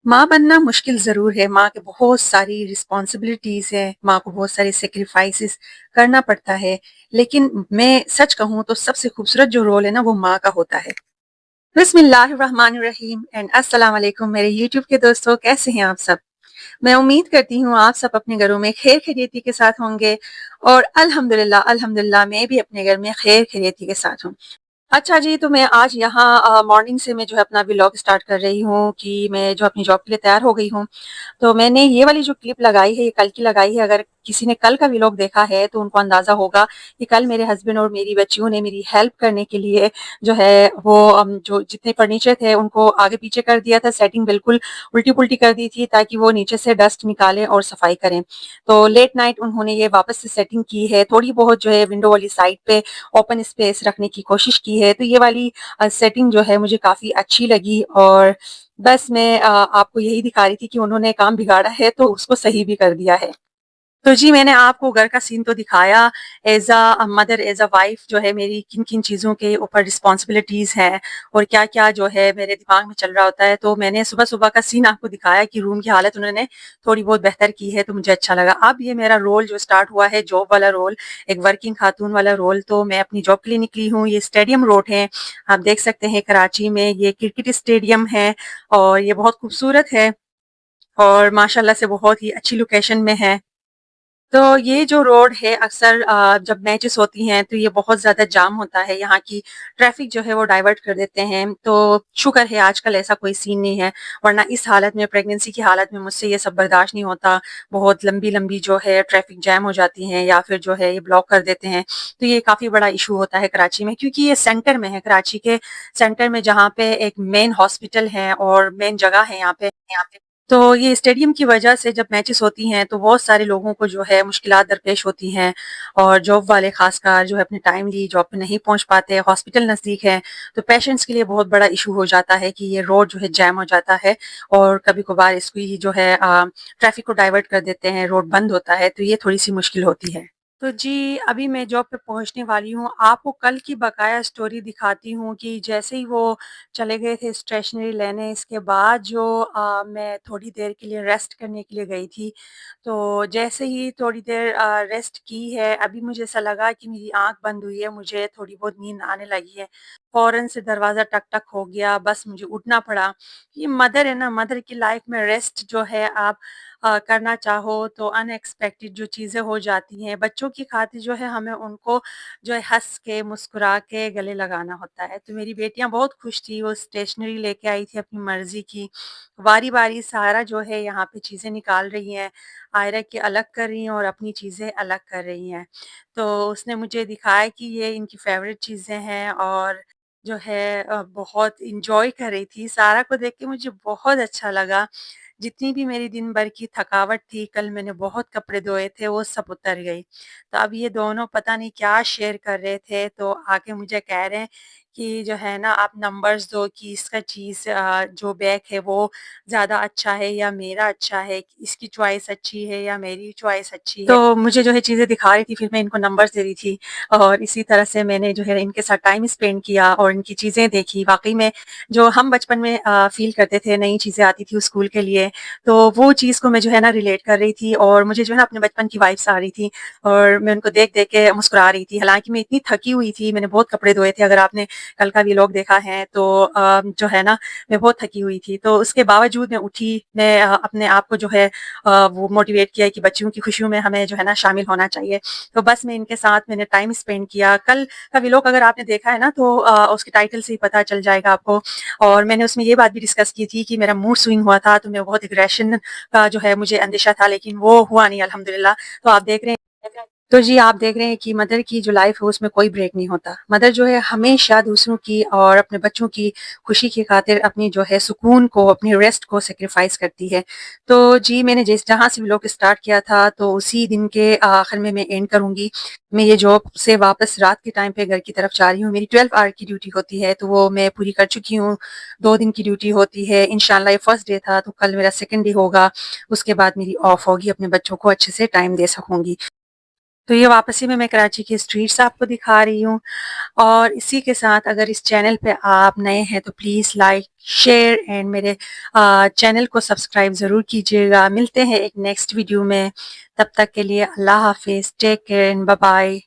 माँ बनना मुश्किल ज़रूर है, माँ के बहुत सारी रिस्पॉन्सिबिलिटीज़ हैं, माँ को बहुत सारे सैक्रिफाइसेस करना पड़ता है। लेकिन मैं सच कहूँ तो सबसे खूबसूरत जो रोल है ना, वो माँ का होता है। बिस्मिल्लाहिर्रहमानिर्रहीम एंड अस्सलाम वालेकुम मेरे यूट्यूब के दोस्तों, कैसे हैं आप सब? मैं उम्मीद करती हूँ आप सब अपने घरों में खैर खैरियती के साथ होंगे और अल्हम्दुलिल्लाह अल्हम्दुलिल्लाह मैं भी अपने घर में खैर खैरियती के साथ हूँ। अच्छा जी, तो मैं आज यहाँ मॉर्निंग से मैं जो है अपना व्लॉग स्टार्ट कर रही हूँ कि मैं जो अपनी जॉब के लिए तैयार हो गई हूँ। तो मैंने ये वाली जो क्लिप लगाई है, ये कल की लगाई है। अगर किसी ने कल का व्लॉग देखा है, तो उनको अंदाज़ा होगा कि कल मेरे हस्बैंड और मेरी बच्चियों ने मेरी हेल्प करने के लिए जो है वो जो जितने फर्नीचर थे, उनको आगे-पीछे कर दिया था, सेटिंग बिल्कुल उल्टी-पुल्टी कर दी थी ताकि वो नीचे से डस्ट निकालें और सफाई करें। तो लेट नाइट उन्होंने ये वापस से सेटिंग की है, थोड़ी बहुत जो है विंडो वाली साइड पे ओपन स्पेस रखने की कोशिश की है। तो ये वाली सेटिंग जो है मुझे काफ़ी अच्छी लगी और बस मैं आपको यही दिखा रही थी कि उन्होंने काम बिगाड़ा है तो उसको सही भी कर दिया है। तो जी, मैंने आपको घर का सीन तो दिखाया। As a mother, as a wife जो है मेरी किन-किन चीज़ों के ऊपर रिस्पॉन्सिबिलिटीज़ हैं और क्या-क्या जो है मेरे दिमाग में चल रहा होता है। तो मैंने सुबह-सुबह का सीन आपको दिखाया कि रूम की हालत उन्होंने थोड़ी बहुत बेहतर की है, तो मुझे अच्छा लगा। अब ये मेरा रोल जो स्टार्ट हुआ है, जॉब वाला रोल, एक वर्किंग खातून वाला रोल, तो मैं अपनी जॉब के लिए निकली हूँ। ये स्टेडियम रोड है, आप देख सकते हैं कराची में ये क्रिकेट स्टेडियम है और ये बहुत खूबसूरत है और माशाल्लाह से बहुत ही अच्छी लोकेशन में है। तो ये जो रोड है अक्सर जब मैचेस होती हैं तो ये बहुत ज़्यादा जाम होता है, यहाँ की ट्रैफिक जो है वो डाइवर्ट कर देते हैं। तो शुक्र है आजकल ऐसा कोई सीन नहीं है, वरना इस हालत में, प्रेगनेंसी की हालत में मुझसे ये सब बर्दाश्त नहीं होता। बहुत लंबी-लंबी जो है ट्रैफिक जैम हो जाती हैं या फिर जो है ये ब्लॉक कर देते हैं। तो ये काफ़ी बड़ा इशू होता है कराची में, क्योंकि ये सेंटर में है, कराची के सेंटर में, जहाँ पे एक मेन हॉस्पिटल है और मेन जगह है यहाँ पे। तो ये स्टेडियम की वजह से जब मैचेस होती हैं तो बहुत सारे लोगों को जो है मुश्किलात दरपेश होती हैं और जॉब वाले खासकर जो है अपने टाइमली जॉब पे नहीं पहुंच पाते, हॉस्पिटल नज़दीक है, तो पेशेंट्स के लिए बहुत बड़ा इशू हो जाता है कि ये रोड जो है जैम हो जाता है और कभी कभार इसकी जो है ट्रैफिक को डाइवर्ट कर देते हैं, रोड बंद होता है, तो ये थोड़ी सी मुश्किल होती है। तो जी, अभी मैं जॉब पे पहुँचने वाली हूँ। आपको कल की बकाया स्टोरी दिखाती हूँ कि जैसे ही वो चले गए थे स्टेशनरी लेने, इसके बाद जो मैं थोड़ी देर के लिए रेस्ट करने के लिए गई थी। तो जैसे ही थोड़ी देर रेस्ट की है, अभी मुझे ऐसा लगा कि मेरी आँख बंद हुई है, मुझे थोड़ी बहुत नींद आने लगी है। फ़ौरन से दरवाज़ा टक-टक हो गया, बस मुझे उठना पड़ा। ये मदर है ना, मदर की लाइफ़ में रेस्ट जो है आप करना चाहो तो अनएक्सपेक्टेड जो चीज़ें हो जाती हैं, बच्चों की खातिर जो है हमें उनको जो है हँस के, मुस्कुरा के गले लगाना होता है। तो मेरी बेटियाँ बहुत खुश थी, वो स्टेशनरी लेके आई थी अपनी मर्ज़ी की। बारी-बारी सारा जो है यहाँ पे चीज़ें निकाल रही हैं, आयरा की अलग कर रही हैं और अपनी चीज़ें अलग कर रही हैं। तो उसने मुझे दिखाया कि ये इनकी फ़ेवरेट चीज़ें हैं और जो है बहुत एन्जॉय कर रही थी। सारा को देख के मुझे बहुत अच्छा लगा। जितनी भी मेरी दिन भर की थकावट थी, कल मैंने बहुत कपड़े धोए थे, वो सब उतर गई। तो अब ये दोनों पता नहीं क्या शेयर कर रहे थे, तो आके मुझे कह रहे हैं कि जो है ना आप नंबर्स दो कि इसका चीज़ जो बैग है वो ज़्यादा अच्छा है या मेरा अच्छा है, इसकी चॉइस अच्छी है या मेरी चॉइस अच्छी है। तो मुझे जो है चीज़ें दिखा रही थी, फिर मैं इनको नंबर्स दे रही थी और इसी तरह से मैंने जो है इनके साथ टाइम स्पेंड किया और इनकी चीज़ें देखी। वाक़ई में जो हम बचपन में फ़ील करते थे, नई चीज़ें आती थी स्कूल के लिए, तो वो चीज़ को मैं जो है ना रिलेट कर रही थी और मुझे जो है ना अपने बचपन की वाइब्स आ रही थी और मैं उनको देख-देख के मुस्कुरा रही थी। हालाँकि मैं इतनी थकी हुई थी, मैंने बहुत कपड़े धोए थे, अगर आपने कल का व्लॉग देखा है तो जो है ना मैं बहुत थकी हुई थी। तो उसके बावजूद मैं उठी, मैं अपने आप को जो है वो मोटिवेट किया कि बच्चियों की खुशियों में हमें जो है ना शामिल होना चाहिए। तो बस मैं इनके साथ मैंने टाइम स्पेंड किया। कल का व्लॉग अगर आपने देखा है ना तो उसके टाइटल से ही पता चल जाएगा आपको। और मैंने उसमें ये बात भी डिस्कस की थी कि मेरा मूड स्विंग हुआ था, तो मैं बहुत एग्रेशन का जो है मुझे अंदेशा था, लेकिन वो हुआ नहीं अल्हम्दुलिल्लाह। तो आप देख रहे हैं, तो जी आप देख रहे हैं कि मदर की जो लाइफ है उसमें कोई ब्रेक नहीं होता। मदर जो है हमेशा दूसरों की और अपने बच्चों की खुशी की खातिर अपनी जो है सुकून को, अपनी रेस्ट को सैक्रिफाइस करती है। तो जी मैंने जिस जहाँ से व्लॉग स्टार्ट किया था तो उसी दिन के आखिर में मैं एंड करूँगी। मैं ये जॉब से वापस रात के टाइम पे घर की तरफ जा रही हूँ। मेरी 12 आवर की ड्यूटी होती है, तो वो मैं पूरी कर चुकी हूँ। 2 दिन की ड्यूटी होती है। इंशाल्लाह ये फर्स्ट डे था, तो कल मेरा सेकंड डे होगा। उसके बाद मेरी ऑफ होगी, अपने बच्चों को अच्छे से टाइम दे सकूँगी। तो ये वापसी में मैं कराची की स्ट्रीट्स आपको दिखा रही हूँ। और इसी के साथ अगर इस चैनल पे आप नए हैं तो प्लीज़ लाइक, शेयर एंड मेरे चैनल को सब्सक्राइब ज़रूर कीजिएगा। मिलते हैं एक नेक्स्ट वीडियो में, तब तक के लिए अल्लाह हाफ़िज़, take care and bye bye.